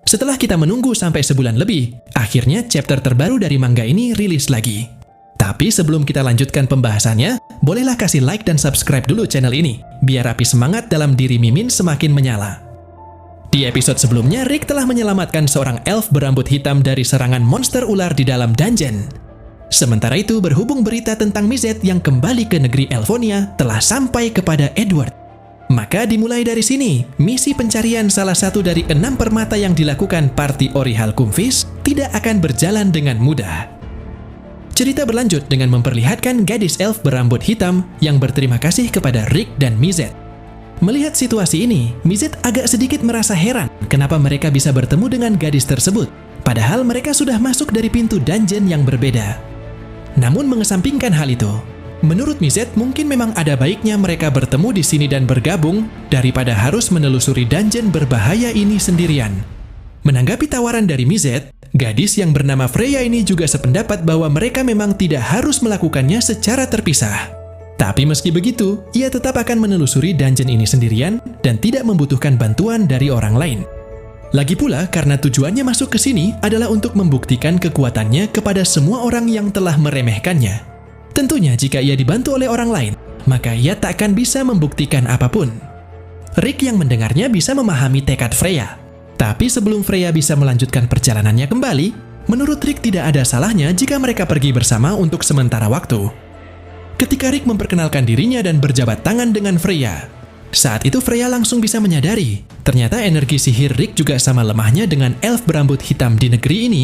Setelah kita menunggu sampai sebulan lebih, akhirnya chapter terbaru dari manga ini rilis lagi. Tapi sebelum kita lanjutkan pembahasannya, bolehlah kasih like dan subscribe dulu channel ini, biar api semangat dalam diri Mimin semakin menyala. Di episode sebelumnya, Rick telah menyelamatkan seorang elf berambut hitam dari serangan monster ular di dalam dungeon. Sementara itu, berhubung berita tentang Mizet yang kembali ke negeri Elfonia telah sampai kepada Edward. Maka dimulai dari sini, misi pencarian salah satu dari 6 permata yang dilakukan party Orihal Kumbvis tidak akan berjalan dengan mudah. Cerita berlanjut dengan memperlihatkan gadis elf berambut hitam yang berterima kasih kepada Rick dan Mizet. Melihat situasi ini, Mizet agak sedikit merasa heran kenapa mereka bisa bertemu dengan gadis tersebut, padahal mereka sudah masuk dari pintu dungeon yang berbeda. Namun mengesampingkan hal itu, menurut Mizet mungkin memang ada baiknya mereka bertemu di sini dan bergabung daripada harus menelusuri dungeon berbahaya ini sendirian. Menanggapi tawaran dari Mizet, gadis yang bernama Freya ini juga sependapat bahwa mereka memang tidak harus melakukannya secara terpisah. Tapi meski begitu, ia tetap akan menelusuri dungeon ini sendirian dan tidak membutuhkan bantuan dari orang lain. Lagi pula, karena tujuannya masuk ke sini adalah untuk membuktikan kekuatannya kepada semua orang yang telah meremehkannya. Tentunya jika ia dibantu oleh orang lain, maka ia tak akan bisa membuktikan apapun. Rick yang mendengarnya bisa memahami tekad Freya. Tapi sebelum Freya bisa melanjutkan perjalanannya kembali, menurut Rick tidak ada salahnya jika mereka pergi bersama untuk sementara waktu. Ketika Rick memperkenalkan dirinya dan berjabat tangan dengan Freya, saat itu Freya langsung bisa menyadari, ternyata energi sihir Rick juga sama lemahnya dengan elf berambut hitam di negeri ini,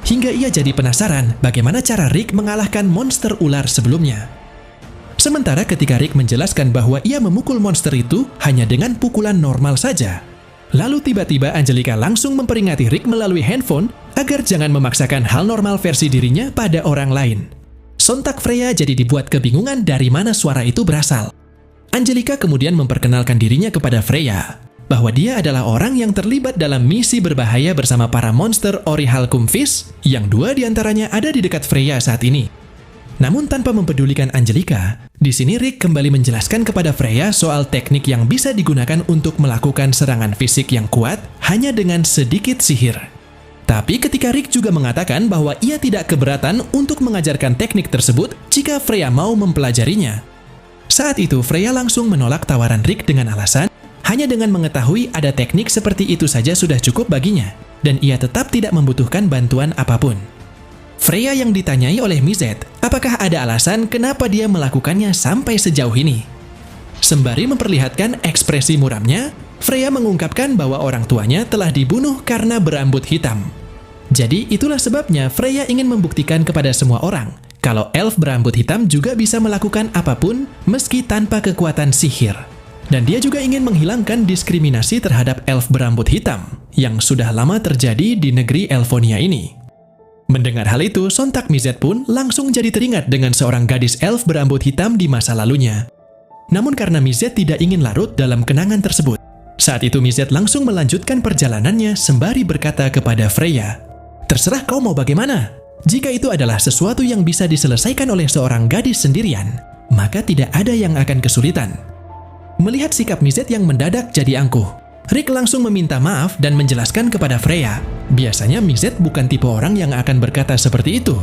hingga ia jadi penasaran bagaimana cara Rick mengalahkan monster ular sebelumnya. Sementara ketika Rick menjelaskan bahwa ia memukul monster itu hanya dengan pukulan normal saja, lalu tiba-tiba Angelica langsung memperingati Rick melalui handphone agar jangan memaksakan hal normal versi dirinya pada orang lain. Sontak Freya jadi dibuat kebingungan dari mana suara itu berasal. Angelica kemudian memperkenalkan dirinya kepada Freya, bahwa dia adalah orang yang terlibat dalam misi berbahaya bersama para monster Orihal Kumbvis, yang 2 diantaranya ada di dekat Freya saat ini. Namun tanpa mempedulikan Angelica, di sini Rick kembali menjelaskan kepada Freya soal teknik yang bisa digunakan untuk melakukan serangan fisik yang kuat hanya dengan sedikit sihir. Tapi ketika Rick juga mengatakan bahwa ia tidak keberatan untuk mengajarkan teknik tersebut jika Freya mau mempelajarinya. Saat itu Freya langsung menolak tawaran Rick dengan alasan hanya dengan mengetahui ada teknik seperti itu saja sudah cukup baginya, dan ia tetap tidak membutuhkan bantuan apapun. Freya yang ditanyai oleh Mizet, apakah ada alasan kenapa dia melakukannya sampai sejauh ini. Sembari memperlihatkan ekspresi muramnya, Freya mengungkapkan bahwa orang tuanya telah dibunuh karena berambut hitam. Jadi itulah sebabnya Freya ingin membuktikan kepada semua orang kalau elf berambut hitam juga bisa melakukan apapun meski tanpa kekuatan sihir. Dan dia juga ingin menghilangkan diskriminasi terhadap elf berambut hitam yang sudah lama terjadi di negeri Elfonia ini. Mendengar hal itu, sontak Mizet pun langsung jadi teringat dengan seorang gadis elf berambut hitam di masa lalunya. Namun karena Mizet tidak ingin larut dalam kenangan tersebut, saat itu Mizet langsung melanjutkan perjalanannya sembari berkata kepada Freya, "Terserah kau mau bagaimana. Jika itu adalah sesuatu yang bisa diselesaikan oleh seorang gadis sendirian, maka tidak ada yang akan kesulitan." Melihat sikap Mizet yang mendadak jadi angkuh, Rick langsung meminta maaf dan menjelaskan kepada Freya. Biasanya Mizet bukan tipe orang yang akan berkata seperti itu.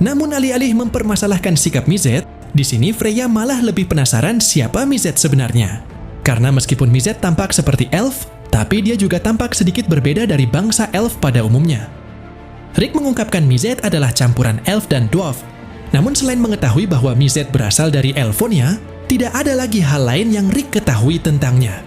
Namun alih-alih mempermasalahkan sikap Mizet, di sini Freya malah lebih penasaran siapa Mizet sebenarnya. Karena meskipun Mizet tampak seperti elf, tapi dia juga tampak sedikit berbeda dari bangsa elf pada umumnya. Rick mengungkapkan Mizet adalah campuran elf dan dwarf. Namun selain mengetahui bahwa Mizet berasal dari Elfonia, tidak ada lagi hal lain yang Rick ketahui tentangnya.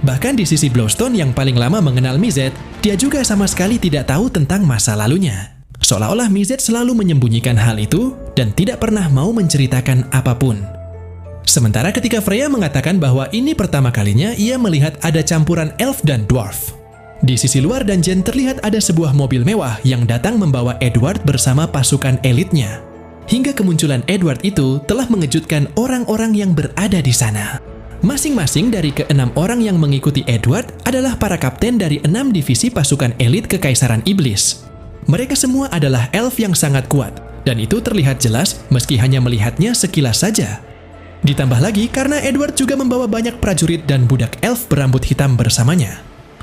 Bahkan di sisi Blowstone yang paling lama mengenal Mizet, dia juga sama sekali tidak tahu tentang masa lalunya. Seolah-olah Mizet selalu menyembunyikan hal itu dan tidak pernah mau menceritakan apapun. Sementara ketika Freya mengatakan bahwa ini pertama kalinya ia melihat ada campuran elf dan dwarf. Di sisi luar dungeon terlihat ada sebuah mobil mewah yang datang membawa Edward bersama pasukan elitnya. Hingga kemunculan Edward itu telah mengejutkan orang-orang yang berada di sana. Masing-masing dari ke-6 orang yang mengikuti Edward adalah para kapten dari 6 divisi pasukan elit Kekaisaran Iblis. Mereka semua adalah elf yang sangat kuat, dan itu terlihat jelas meski hanya melihatnya sekilas saja. Ditambah lagi karena Edward juga membawa banyak prajurit dan budak elf berambut hitam bersamanya.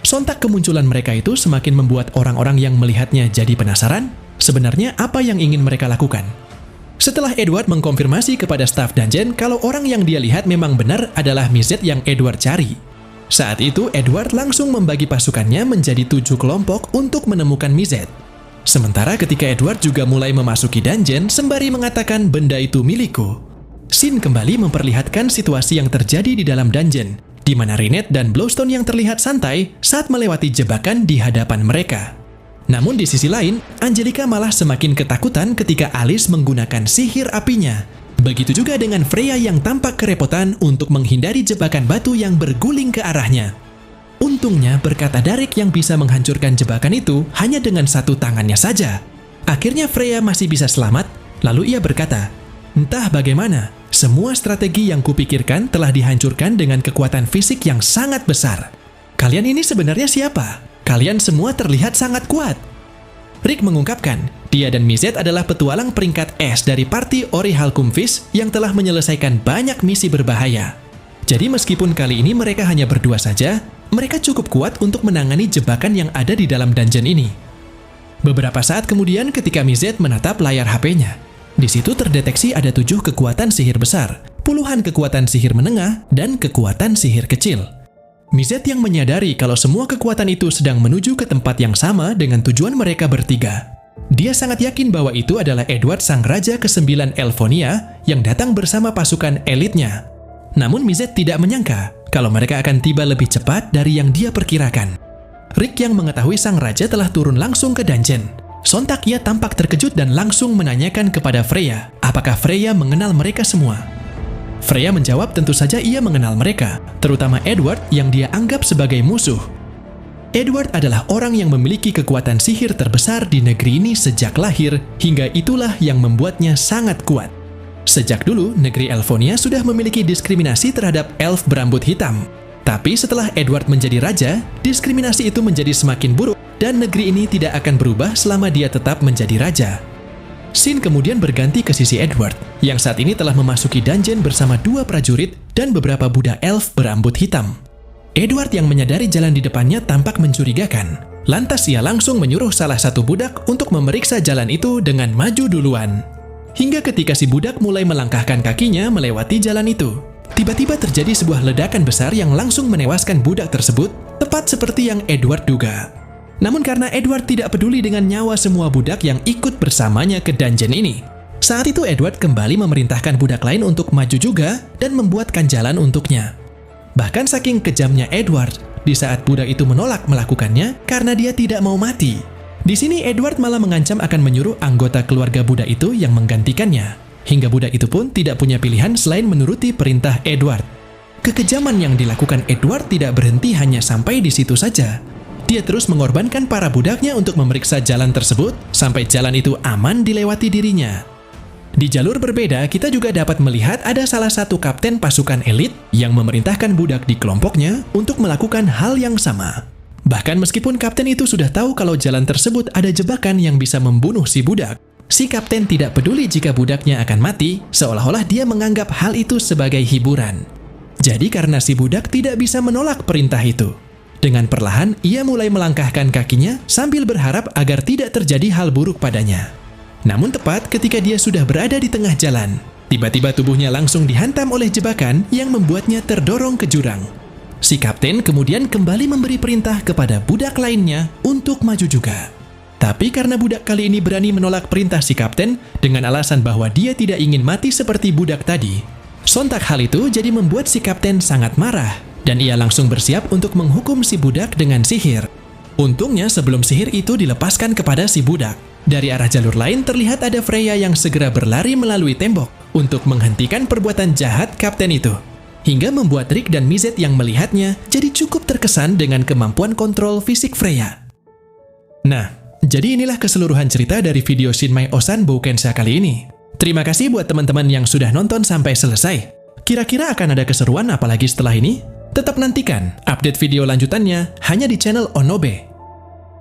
Sontak kemunculan mereka itu semakin membuat orang-orang yang melihatnya jadi penasaran, sebenarnya apa yang ingin mereka lakukan. Setelah Edward mengkonfirmasi kepada staf dungeon kalau orang yang dia lihat memang benar adalah Mizet yang Edward cari. Saat itu, Edward langsung membagi pasukannya menjadi 7 kelompok untuk menemukan Mizet. Sementara ketika Edward juga mulai memasuki dungeon sembari mengatakan benda itu milikku, Sin kembali memperlihatkan situasi yang terjadi di dalam dungeon, di mana Reinette dan Blowstone yang terlihat santai saat melewati jebakan di hadapan mereka. Namun di sisi lain, Angelica malah semakin ketakutan ketika Alice menggunakan sihir apinya. Begitu juga dengan Freya yang tampak kerepotan untuk menghindari jebakan batu yang berguling ke arahnya. Untungnya berkata Darek yang bisa menghancurkan jebakan itu hanya dengan satu tangannya saja. Akhirnya Freya masih bisa selamat, lalu ia berkata, "Entah bagaimana, semua strategi yang kupikirkan telah dihancurkan dengan kekuatan fisik yang sangat besar. Kalian ini sebenarnya siapa? Kalian semua terlihat sangat kuat." Rick mengungkapkan, dia dan Mizet adalah petualang peringkat S dari parti Ori Halkumfis yang telah menyelesaikan banyak misi berbahaya. Jadi meskipun kali ini mereka hanya berdua saja, mereka cukup kuat untuk menangani jebakan yang ada di dalam dungeon ini. Beberapa saat kemudian ketika Mizet menatap layar HP-nya, di situ terdeteksi ada 7 kekuatan sihir besar, puluhan kekuatan sihir menengah, dan kekuatan sihir kecil. Mizet yang menyadari kalau semua kekuatan itu sedang menuju ke tempat yang sama dengan tujuan mereka bertiga. Dia sangat yakin bahwa itu adalah Edward sang raja ke-9 Elfonia yang datang bersama pasukan elitnya. Namun Mizet tidak menyangka kalau mereka akan tiba lebih cepat dari yang dia perkirakan. Rick yang mengetahui sang raja telah turun langsung ke dungeon. Sontak ia tampak terkejut dan langsung menanyakan kepada Freya, apakah Freya mengenal mereka semua. Freya menjawab tentu saja ia mengenal mereka, terutama Edward yang dia anggap sebagai musuh. Edward adalah orang yang memiliki kekuatan sihir terbesar di negeri ini sejak lahir, hingga itulah yang membuatnya sangat kuat. Sejak dulu, negeri Elfonia sudah memiliki diskriminasi terhadap elf berambut hitam. Tapi setelah Edward menjadi raja, diskriminasi itu menjadi semakin buruk dan negeri ini tidak akan berubah selama dia tetap menjadi raja. Sin kemudian berganti ke sisi Edward, yang saat ini telah memasuki dungeon bersama 2 prajurit dan beberapa budak elf berambut hitam. Edward yang menyadari jalan di depannya tampak mencurigakan. Lantas ia langsung menyuruh salah satu budak untuk memeriksa jalan itu dengan maju duluan. Hingga ketika si budak mulai melangkahkan kakinya melewati jalan itu, tiba-tiba terjadi sebuah ledakan besar yang langsung menewaskan budak tersebut, tepat seperti yang Edward duga. Namun karena Edward tidak peduli dengan nyawa semua budak yang ikut bersamanya ke dungeon ini, saat itu Edward kembali memerintahkan budak lain untuk maju juga dan membuatkan jalan untuknya. Bahkan saking kejamnya Edward, di saat budak itu menolak melakukannya karena dia tidak mau mati. Di sini Edward malah mengancam akan menyuruh anggota keluarga budak itu yang menggantikannya, hingga budak itu pun tidak punya pilihan selain menuruti perintah Edward. Kekejaman yang dilakukan Edward tidak berhenti hanya sampai di situ saja. Dia terus mengorbankan para budaknya untuk memeriksa jalan tersebut sampai jalan itu aman dilewati dirinya. Di jalur berbeda, kita juga dapat melihat ada salah satu kapten pasukan elit yang memerintahkan budak di kelompoknya untuk melakukan hal yang sama. Bahkan meskipun kapten itu sudah tahu kalau jalan tersebut ada jebakan yang bisa membunuh si budak, si kapten tidak peduli jika budaknya akan mati, seolah-olah dia menganggap hal itu sebagai hiburan. Jadi karena si budak tidak bisa menolak perintah itu, dengan perlahan ia mulai melangkahkan kakinya sambil berharap agar tidak terjadi hal buruk padanya. Namun tepat ketika dia sudah berada di tengah jalan, tiba-tiba tubuhnya langsung dihantam oleh jebakan yang membuatnya terdorong ke jurang. Si kapten kemudian kembali memberi perintah kepada budak lainnya untuk maju juga. Tapi karena budak kali ini berani menolak perintah si kapten dengan alasan bahwa dia tidak ingin mati seperti budak tadi, sontak hal itu jadi membuat si kapten sangat marah dan ia langsung bersiap untuk menghukum si budak dengan sihir. Untungnya sebelum sihir itu dilepaskan kepada si budak, dari arah jalur lain terlihat ada Freya yang segera berlari melalui tembok untuk menghentikan perbuatan jahat kapten itu, hingga membuat Rick dan Mizet yang melihatnya jadi cukup terkesan dengan kemampuan kontrol fisik Freya. Nah, jadi inilah keseluruhan cerita dari video Shinmei Osan Boukensha kali ini. Terima kasih buat teman-teman yang sudah nonton sampai selesai. Kira-kira akan ada keseruan apalagi setelah ini? Tetap nantikan update video lanjutannya hanya di channel Onobe.